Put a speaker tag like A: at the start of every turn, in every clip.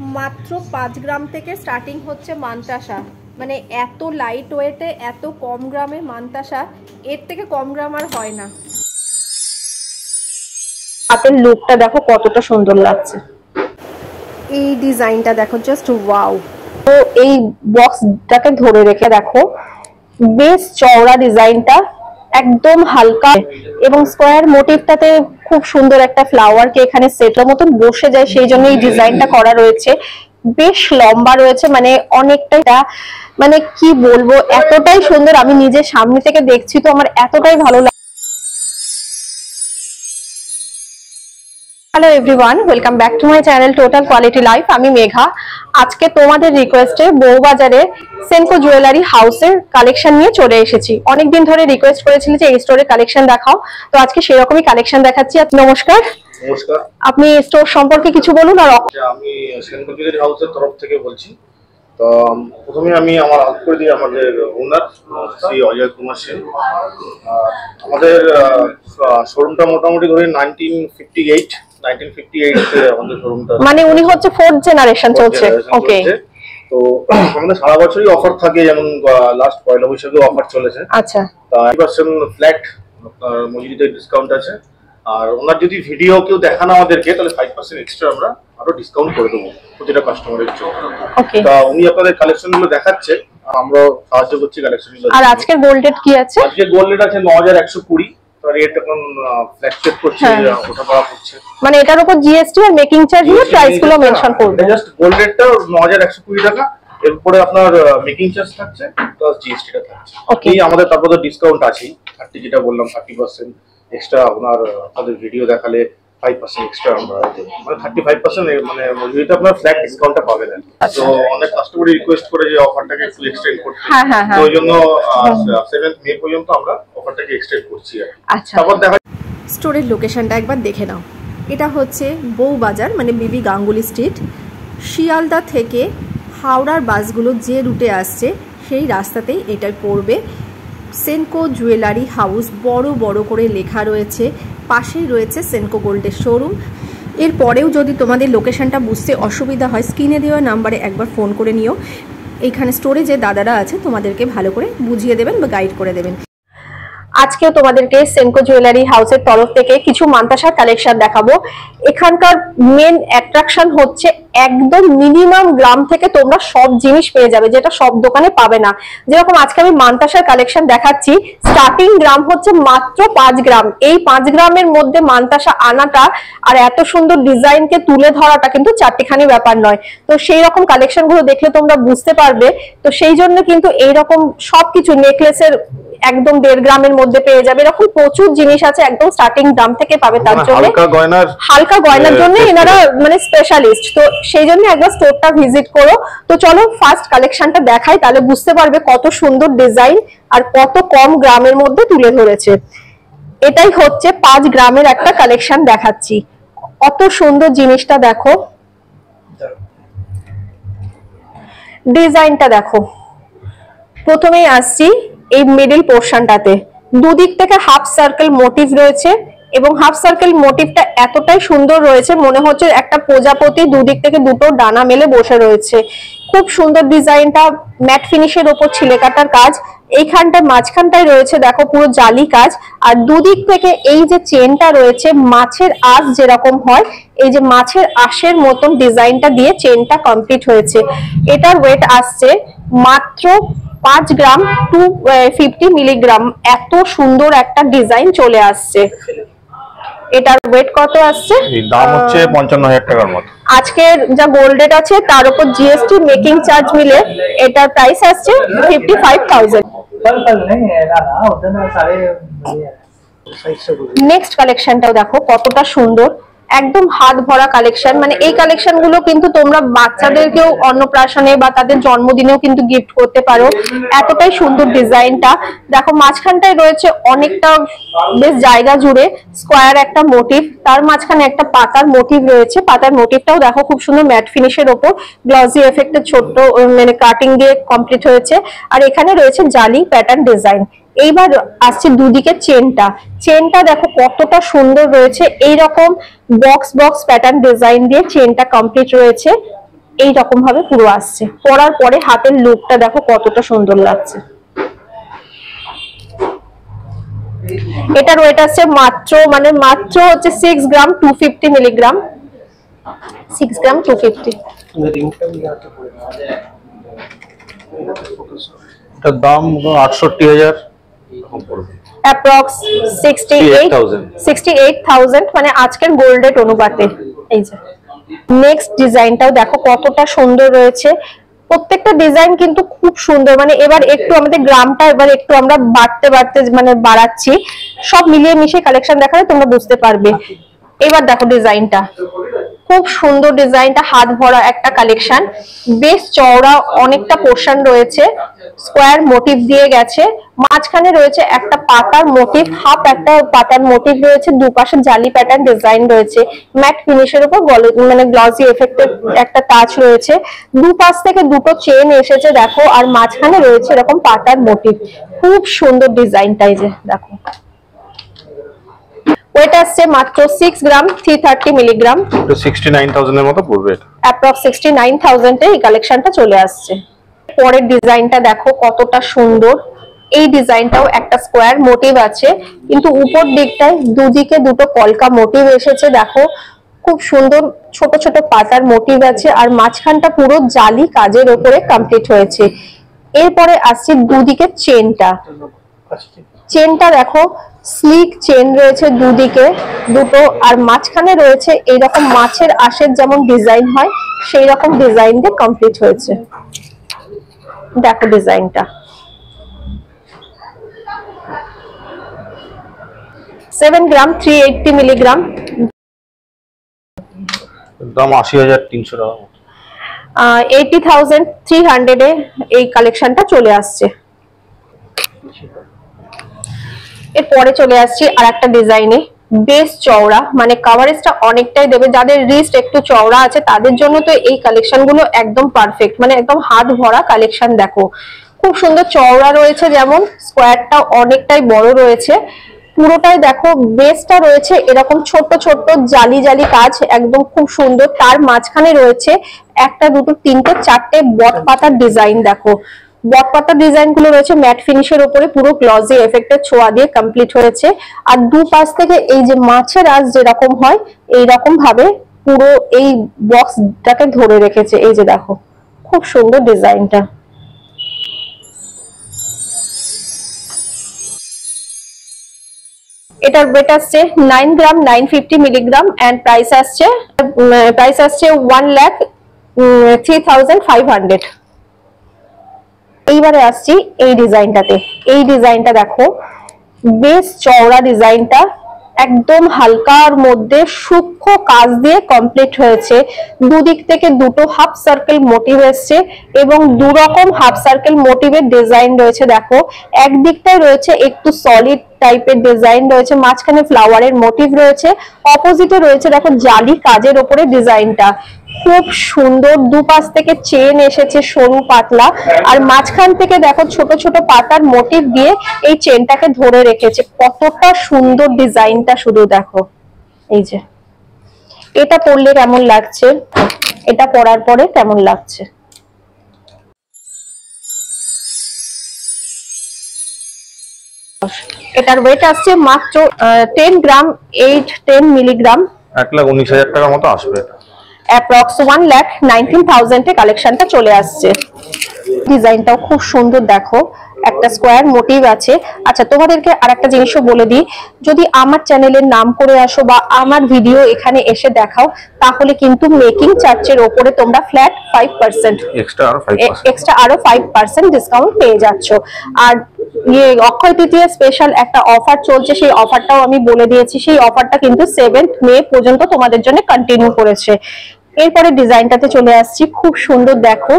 A: মাত্র 5 গ্রাম থেকে স্টার্টিং হচ্ছে মানতাসা, মানে এত লাইট ওয়েটে এত কম গ্রামে মানতাসা, এর থেকে কম গ্রাম আর হয় না। হাতের লুকটা দেখো কতটা সুন্দর লাগছে, এই ডিজাইনটা দেখো জাস্ট ওয়াও। তো এই বক্সটাকে ধরে রেখে দেখো বেশ চওড়া ডিজাইনটা, একদম হালকা এবং স্কোয়ার মোটিভটাতে খুব সুন্দর একটা ফ্লাওয়ারকে এখানে সেটের মতন বসে যায়, সেই জন্য এই ডিজাইনটা করা রয়েছে। বেশ লম্বা রয়েছে, মানে অনেকটাই, মানে কি বলবো, এতটাই সুন্দর। আমি নিজের সামনে থেকে দেখছি তো আমার এতটাই ভালো লাগে। Hello everyone, welcome back to my channel total quality life. আমি মেঘা। আজকে তোমাদের রিকোয়েস্টে বউবাজারে সেনকো জুয়েলারি হাউসের কালেকশন নিয়ে চলে এসেছি। অনেকদিন ধরে রিকোয়েস্ট করেছিল যে এই স্টোরের কালেকশন দেখাও, তো আজকে সেরকমই কালেকশন দেখাচ্ছি। নমস্কার।
B: নমস্কার।
A: আপনি স্টোর সম্পর্কে কিছু বলুন। আর
B: আমি সেনকো জুয়েলারি হাউসের তরফ থেকে বলছি। তো প্রথমে আমি আমার হাত করে দিই আমাদের ওনার শ্রী অজয় কুমার সেন। আমাদের শোরুমটা মোটামুটি ধরে 1958 আমাদের শোরুমটা, মানে
A: উনি হচ্ছে 4th জেনারেশন চলছে। ওকে।
B: তো আমাদের সারা বছরই অফার থাকে, যেমন লাস্ট পয়লা বৈশাখে অফার চলেছে।
A: আচ্ছা,
B: 5% ফ্ল্যাট মজুরিতে ডিসকাউন্ট আছে। আর ওনার যদি ভিডিও কেউ দেখান আমাদেরকে, তাহলে 5% এক্সট্রা আমরা আরো ডিসকাউন্ট করে দেবো প্রতিটা কাস্টমারের জন্য। তা উনি আপনাদের কালেকশন গুলো দেখাচ্ছে আর আমরা সাহায্য করছি কালেকশন গুলো। আর
A: আজকের গোল্ড রেট কি আছে?
B: আজকে গোল্ড রেট আছে 9120। রেট এখন ফ্ল্যাকচুয়েট করছে, ওঠা পড়া করছে,
A: মানে এটার উপর জিএসটি আর মেকিং চার্জ নিয়ে প্রাইস গুলো মেনশন করবে।
B: জাস্ট গোল্ড রেটটা 9120 টাকা, এরপরে আপনার মেকিং চার্জ থাকছে প্লাস জিএসটিটা থাকছে। এই আমাদের তারপরে ডিসকাউন্ট আছে 30, যেটা বললাম 30% এক্সট্রা। আপনাদের ভিডিও দেখালে 5% এক্সট্রা আমরা, মানে 35% মানে মজুরিতে আপনার ফ্ল্যাট ডিসকাউন্টটা পাবেন। তো অনেক কাস্টমার রিকোয়েস্ট করে যে অফারটাকে একটু এক্সটেন্ড করতে, তো ওই জন্য 7th মে পর্যন্ত আমরা অফারটাকে এক্সটেন্ড করছি।
A: আচ্ছা, তারপর দেখা স্টোরের লোকেশনটা একবার দেখে নাও। এটা হচ্ছে বউবাজার, মানে বিবি গাঙ্গুলি স্ট্রিট। শিয়ালদা থেকে হাওড়ার বাসগুলো যে রুটে আসছে সেই রাস্তাতেই এটা পড়বে। সেনকো জুয়েলারি হাউস বড় বড় করে লেখা রয়েছে, পাশেই রয়েছে সেনকো গোল্ডের শোরুম। এরপরেও যদি তোমাদের লোকেশনটা বুঝতে অসুবিধা হয়, স্ক্রিনে দেওয়া নাম্বারে একবার ফোন করে নিও। এইখানে স্টোরে যে দাদারা আছে তোমাদেরকে ভালো করে বুঝিয়ে দেবেন বা গাইড করে দেবেন। আজকেও তোমাদেরকে সেনকো জুয়েলারি হাউসের তরফ থেকে কিছু মানতাসার কালেকশন দেখাবো। এখানকার মেন অ্যাট্রাকশন হচ্ছে একদম মিনিমাম গ্রাম থেকে তোমরা সব জিনিস পেয়ে যাবে, যেটা সব দোকানে পাবে না। যেরকম আজকে আমি মানতাসার কালেকশন দেখাচ্ছি, স্টার্টিং গ্রাম হচ্ছে মাত্র 5 গ্রাম। এই 5 গ্রামের মধ্যে মানতাসা আনাটা আর এত সুন্দর ডিজাইনকে তুলে ধরাটা কিন্তু চারটিখানি ব্যাপার নয়। তো সেই রকম কালেকশন গুলো দেখলে তোমরা বুঝতে পারবে। তো সেই জন্য কিন্তু এইরকম সবকিছু নেকলেসের একদম 1.5 গ্রামের মধ্যে পেয়ে যাবে, এরকম প্রচুর জিনিস আছে, একদম স্টার্টিং দাম থেকে পাবে। তার জন্য হালকা গয়নার জন্য এনারা মানে স্পেশালিস্ট, তো সেই জন্য একবার স্টোরটা ভিজিট করো। তো চলো ফার্স্ট কালেকশনটা দেখাই, তাহলে বুঝতে পারবে কত সুন্দর ডিজাইন আর কত কম গ্রামের মধ্যে তুলে ধরেছে। এটাই হচ্ছে 5 গ্রামের একটা কালেকশন দেখাচ্ছি। কত সুন্দর জিনিসটা দেখো, ডিজাইনটা দেখো। প্রথমেই আসছি এই মিডল পোর্শনটাতে, দুদিক থেকে হাফ সার্কেল মোটিভ রয়েছে এবং হাফ সার্কেল মোটিভটা এতটাই সুন্দর রয়েছে মনে হচ্ছে একটা প্রজাপতি দুদিক থেকে দুটো ডানা মেলে বসে রয়েছে। খুব সুন্দর ডিজাইনটা, ম্যাট ফিনিশের ওপর ছিলে কাটার কাজ। এইখানটা মাঝখানটায় রয়েছে দেখো পুরো জালি কাজ, আর দুদিক থেকে এই যে চেনটা রয়েছে মাছের আঁশ যেরকম হয়, এই যে মাছের আঁশের মতন ডিজাইনটা দিয়ে চেনটা কমপ্লিট হয়েছে। এটার ওয়েট আসছে মাত্র 5 গ্রাম 250 মিলিগ্রাম। এত সুন্দর একটা ডিজাইন চলে আসছে। এটার ওয়েট কত আসছে?
B: দাম হচ্ছে 55,000 টাকার মতো।
A: আজকের যা গোল্ড রেট আছে তার উপর জিএসটি মেকিং চার্জ মিলে এটার প্রাইস আসছে 55,000। নেক্সট কালেকশনটাও দেখো কতটা সুন্দর, একদম হাত ভরা কালেকশন। মানে এই কালেকশন গুলো কিন্তু তোমরা বাচ্চাদেরকেও অন্নপ্রাশনে বা তাদের জন্মদিনেও কিন্তু গিফট করতে পারো। এতটাই সুন্দর ডিজাইনটা দেখো, মাঝখানটায় রয়েছে অনেকটা বেশ জায়গা জুড়ে স্কোয়ার একটা মোটিভ, তার মাঝখানে একটা পাতার মোটিভ রয়েছে। পাতার মোটিভটাও দেখো খুব সুন্দর ম্যাট ফিনিশের ওপর গ্লসি এফেক্টের ছোট্ট মানে কাটিং দিয়ে কমপ্লিট হয়েছে। আর এখানে রয়েছে জালি প্যাটার্ন ডিজাইন। এইবার আসছে দুদিকে চেনটা দেখো কতটা সুন্দর রয়েছে, এইরকম বক্স বক্স প্যাটার্ন ডিজাইন দিয়ে চেনটা কমপ্লিট রয়েছে। এই রকম ভাবে পুরো আসছে। পরার পরে হাতের লুকটা দেখো কতটা সুন্দর লাগছে। এটার ওয়েট আছে মাত্র হচ্ছে 6 গ্রাম 250 মিলিগ্রাম, 6 গ্রাম 250।
B: এটার দাম 68,000
A: অ্যাপ্রক্স 68,000 মানে আজকের গোল্ড রেট অনুপাতে। এই যে নেক্সট ডিজাইনটাও দেখো কতটা সুন্দর রয়েছে, প্রত্যেকটা ডিজাইন কিন্তু খুব সুন্দর। মানে এবার একটু আমাদের গ্রামটা এবার একটু আমরা বাড়তে মানে বাড়াচ্ছি, সব মিলিয়ে মিশিয়ে কালেকশন দেখালে তোমরা বুঝতে পারবে। এবার দেখো ডিজাইনটা খুব সুন্দর, ডিজাইনটা হাত ভরা একটা কালেকশন, বেশ চওড়া অনেকটা পোর্শন রয়েছে, স্কোয়ার মোটিভ দিয়ে গেছে, মাঝখানে রয়েছে একটা পাতার মোটিভ, হাফ একটা পাতার মোটিভ রয়েছে, দুপাশে জালি প্যাটার্ন ডিজাইন রয়েছে, ম্যাট ফিনিশের উপর মানে গ্লসি এফেক্টের একটা টাচ রয়েছে, দুপাশ থেকে দুটো চেন এসেছে দেখো, আর মাঝখানে রয়েছে এরকম পাতার মোটিভ। খুব সুন্দর ডিজাইনটাই যে দেখো। ওয়েট আসছে মাত্র 6 গ্রাম 330 মিলিগ্রাম,
B: 69,000 এর মতো পড়বে,
A: অ্যাপ্রক্স 69,000 এ এই কালেকশনটা চলে আসছে। পরের ডিজাইনটা দেখো কতটা সুন্দর, এই ডিজাইনটাও একটা স্কোয়ার মোটিভ আছে, কিন্তু উপর দিকটায় দুদিকে দুটো কলকা মোটিভ এসেছে দেখো, খুব সুন্দর ছোট ছোট পাতার মোটিভ আছে, আর মাঝখানটা পুরো জালি কাজের উপরে কমপ্লিট হয়েছে। এরপরে আসছে দুদিকে চেনটা দেখো, স্লিক চেন রয়েছে দুদিকে দুটো, আর মাঝখানে রয়েছে এইরকম মাছের আঁশের যেমন ডিজাইন হয় সেই রকম ডিজাইন দিয়ে কমপ্লিট হয়েছে। দেখো ডিজাইনটা 7 গ্রাম 380 মিলিগ্রাম,
B: দাম 80,300 টাকা,
A: 80,300 এ এই কালেকশনটা চলে আসছে। এরপরে চলে আসছি আর একটা ডিজাইনে, বেশ চওড়া, মানে কভারেজটা অনেকটাই দেবে, যাদের রিস্ট একটু চওড়া আছে তাদের জন্য তো এই কালেকশন গুলো একদম পারফেক্ট, মানে একদম হাত ভরা কালেকশন। দেখো খুব সুন্দর চওড়া রয়েছে, যেমন স্কোয়ারটা অনেকটাই বড় রয়েছে, পুরোটাই দেখো বেসটা রয়েছে এরকম ছোট ছোট জালি জালি কাজ, একদম খুব সুন্দর। তার মাঝখানে রয়েছে একটা দুটো তিনটে চারটে বট পাতার ডিজাইন, দেখো বট পাতার ডিজাইন গুলো রয়েছে ম্যাট ফিনিশের উপরে, পুরো গ্লসি এফেক্টের ছোঁয়া দিয়ে কমপ্লিট হয়েছে। আর দুপাশ থেকে এই যে মাছের আঁশ যেরকম হয় এইরকম ভাবে পুরো এই বক্সটাকে ধরে রেখেছে। এই যে দেখো খুব সুন্দর ডিজাইনটা। এটার ওয়েট আসছে 9 গ্রাম 950 মিলিগ্রাম, এন্ড প্রাইস আসছে 1,03,500। এইবারে আসছি এই ডিজাইনটাতে, এই ডিজাইনটা দেখো বেশ চওড়া, ডিজাইনটা একদম হালকার মধ্যে সূক্ষ্ম কাজ দিয়ে কমপ্লিট হয়েছে, দুদিক থেকে দুটো হাফ সার্কেল মোটিভ এসছে এবং দু রকম হাফ সার্কেল মোটিভের ডিজাইন রয়েছে। দেখো একদিকটায় রয়েছে একটু সলিড টাইপের ডিজাইন রয়েছে, মাঝখানে ফ্লাওয়ারের মোটিভ রয়েছে, অপোজিটে রয়েছে দেখো জালি কাজের উপরে ডিজাইনটা খুব সুন্দর, দুপাশ থেকে চেন এসেছে সরু পাতলা, আর মাঝখান থেকে দেখো ছোট ছোট পাতার মোটিভ দিয়ে এই চেনটাকে ধরে রেখেছে। কতটা সুন্দর ডিজাইনটা শুধু দেখো। এই যে এটা পরলে কেমন লাগছে, এটা পরার পরে কেমন লাগছে। এটার ওয়েট আসছে মাত্র 10 গ্রাম 810 মিলিগ্রাম,
B: 1,19,000 টাকার মতো আসবে,
A: অ্যাপ্রক্স 1,19,000 এ কালেকশনটা চলে আসছে। ডিজাইনটাও খুব সুন্দর, দেখো একটা স্কোয়ার মোটিভ আছে। আচ্ছা তোমাদেরকে আরেকটা জিনিসও বলে দিই, যদি আমার চ্যানেলের নাম করে আসো বা আমার ভিডিও এখানে এসে দেখাও তাহলে কিন্তু মেকিং চার্জের উপরে তোমরা ফ্ল্যাট 5% এক্সট্রা আরো 5% ডিসকাউন্ট পেয়ে যাচ্ছ। আর অক্ষয় তৃতীয়া স্পেশাল একটা অফার চলছে, সেই অফারটাও আমি বলে দিয়েছি, সেই অফারটা কিন্তু 7th মে পর্যন্ত তোমাদের জন্য কন্টিনিউ করেছে। এরপরে ডিজাইনটাতে চলে আসছি, খুব সুন্দর দেখো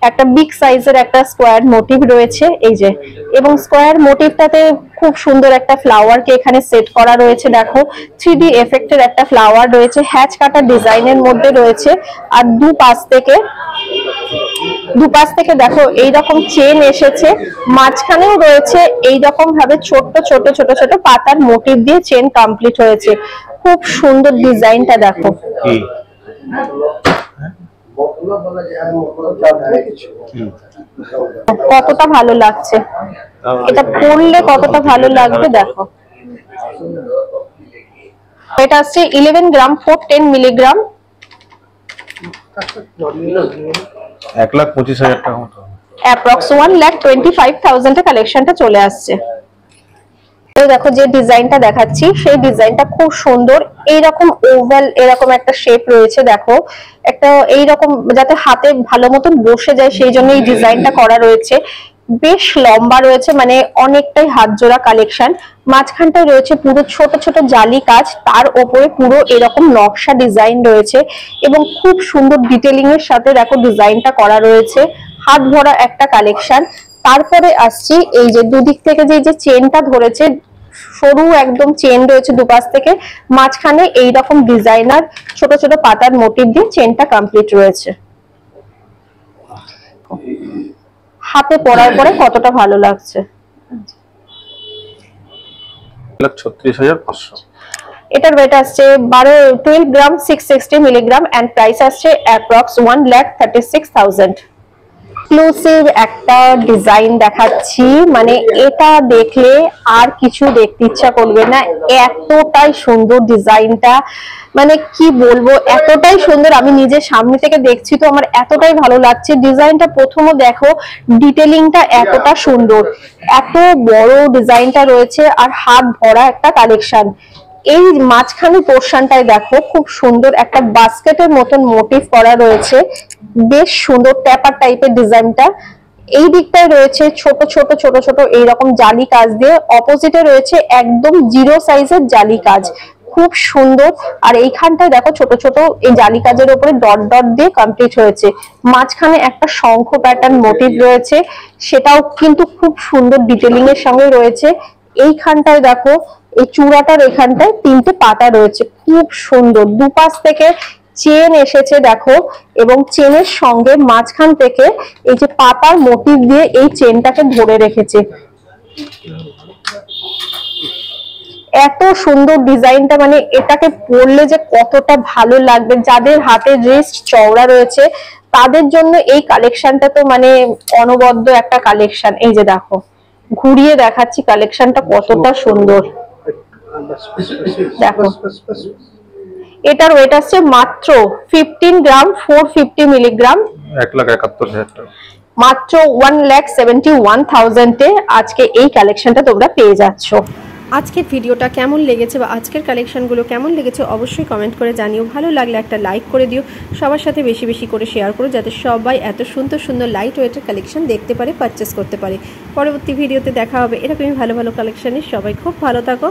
A: একটা বিগ সাইজের একটা স্কোয়ার মোটিভ রয়েছে এই যে, এবং স্কোয়ার মোটিভটাতে খুব সুন্দর একটা ফ্লাওয়ারকে এখানে সেট করা রয়েছে। দেখো 3D এফেক্টের একটা ফ্লাওয়ার রয়েছে, হ্যাচ কাটা ডিজাইনের মধ্যে রয়েছে, আর দুপাশ থেকে দেখো এইরকম চেন এসেছে, মাঝখানেও রয়েছে এইরকম ভাবে ছোট্ট ছোট ছোট ছোট পাতার মোটিভ দিয়ে চেন কমপ্লিট হয়েছে। খুব সুন্দর ডিজাইনটা দেখো। কতটা ভালো লাগছে, এটা পরলে কতটা ভালো লাগবে দেখো। এটা হচ্ছে 11 গ্রাম 410 মিলিগ্রাম,
B: 1,25,000 টাকা মতো,
A: অ্যাপ্রক্স 1,25,000 এর কালেকশনটা চলে আসছে। তো দেখো যে ডিজাইনটা দেখাচ্ছি সেই ডিজাইনটা খুব সুন্দর, এইরকম ওভাল এরকম একটা শেপ রয়েছে, দেখো একটা এইরকম যাতে হাতে ভালো মতন বসে যায় সেই জন্য এই ডিজাইনটা করা রয়েছে। বেশ লম্বা রয়েছে, মানে অনেকটাই হাত জোড়া কালেকশন। মাঝখানটায় রয়েছে পুরো ছোট ছোট জালি কাজ, তার ওপরে পুরো এরকম নকশা ডিজাইন রয়েছে এবং খুব সুন্দর ডিটেলিং এর সাথে দেখো ডিজাইনটা করা রয়েছে। হাত ভরা একটা কালেকশন। তারপরে আসছি এই যে দুদিক থেকে যে চেনটা ধরেছে, সরু একদম চেন রয়েছে দুপাশ থেকে, মাঝখানে এইরকম ডিজাইনার ছোট ছোট পাতার মোটিভ দিয়ে চেনটা কমপ্লিট রয়েছে। হাতে পরার পরে কতটা ভালো লাগছে।
B: 1,36,500।
A: এটার ওয়েট আসছে 12 গ্রাম 660 মিলিগ্রাম এন্ড প্রাইস আসছে অ্যাপ্রক্স 1,36,000। এক্সক্লুসিভ একটা ডিজাইন দেখাচ্ছি, মানে এটা দেখলে আর কিছু দেখতে ইচ্ছা করবে না, এতটাই সুন্দর ডিজাইনটা, মানে কি বলবো, এতটাই সুন্দর। আমি নিজে সামনে থেকে দেখছি তো আমার এতটাই ভালো লাগছে ডিজাইনটা। প্রথমে দেখো ডিটেলিংটা এতটা সুন্দর, এত বড় ডিজাইনটা রয়েছে আর হাত ভরা একটা কালেকশন। এই মাঝখানে পোর্শনটায় দেখো খুব সুন্দর একটা বাস্কেটের মতন মোটিভ করা রয়েছে, বেশ সুন্দর ট্যাপার টাইপের ডিজাইনটা। এই দিকটায় রয়েছে ছোট ছোট ছোট ছোট এইরকম জালি কাজ দিয়ে, অপোজিটে রয়েছে একদম জিরো সাইজের জালি কাজ, খুব সুন্দর। আর এইখানটায় দেখো ছোট ছোট এই জালি কাজের উপরে ডট ডট দিয়ে কমপ্লিট হয়েছে। মাঝখানে একটা শঙ্খ প্যাটার্ন মোটিভ রয়েছে, সেটাও কিন্তু খুব সুন্দর ডিটেলিং এর সঙ্গে রয়েছে। এইখানটায় দেখো এই চূড়াটার এখানটায় 3টে পাতা রয়েছে, খুব সুন্দর। দুপাশ থেকে চেন এসেছে দেখো, এবং চেনের সঙ্গে মাঝখান থেকে এই যে পাতার মোটিভ দিয়ে এই চেনটাকে ধরে রেখেছে। এত সুন্দর ডিজাইনটা, মানে এটাকে পরলে যে কতটা ভালো লাগবে, যাদের হাতের রিস্ট চওড়া রয়েছে তাদের জন্য এই কালেকশনটা তো মানে অনবদ্য একটা কালেকশন। এই যে দেখো ঘুরিয়ে দেখাচ্ছি কালেকশনটা কতটা সুন্দর, দেখো। এটার ওয়েট আছে মাত্র 15 গ্রাম 450 মিলিগ্রাম,
B: 1,71,000 টাকা,
A: মাত্র 1,71,000 এ আজকে এই কালেকশনটা তোমরা পেয়ে যাচ্ছ। আজকের ভিডিওটা কেমন লেগেছে বা আজকের কালেকশনগুলো কেমন লেগেছে অবশ্যই কমেন্ট করে জানিও। ভালো লাগলে একটা লাইক করে দিও, সবার সাথে বেশি বেশি করে শেয়ার করো, যাতে সবাই এত সুন্দর সুন্দর লাইট ওয়েটের কালেকশন দেখতে পারে, পারচেস করতে পারে। পরবর্তী ভিডিওতে দেখা হবে এরকমই ভালো ভালো কালেকশনে। সবাই খুব ভালো থাকো।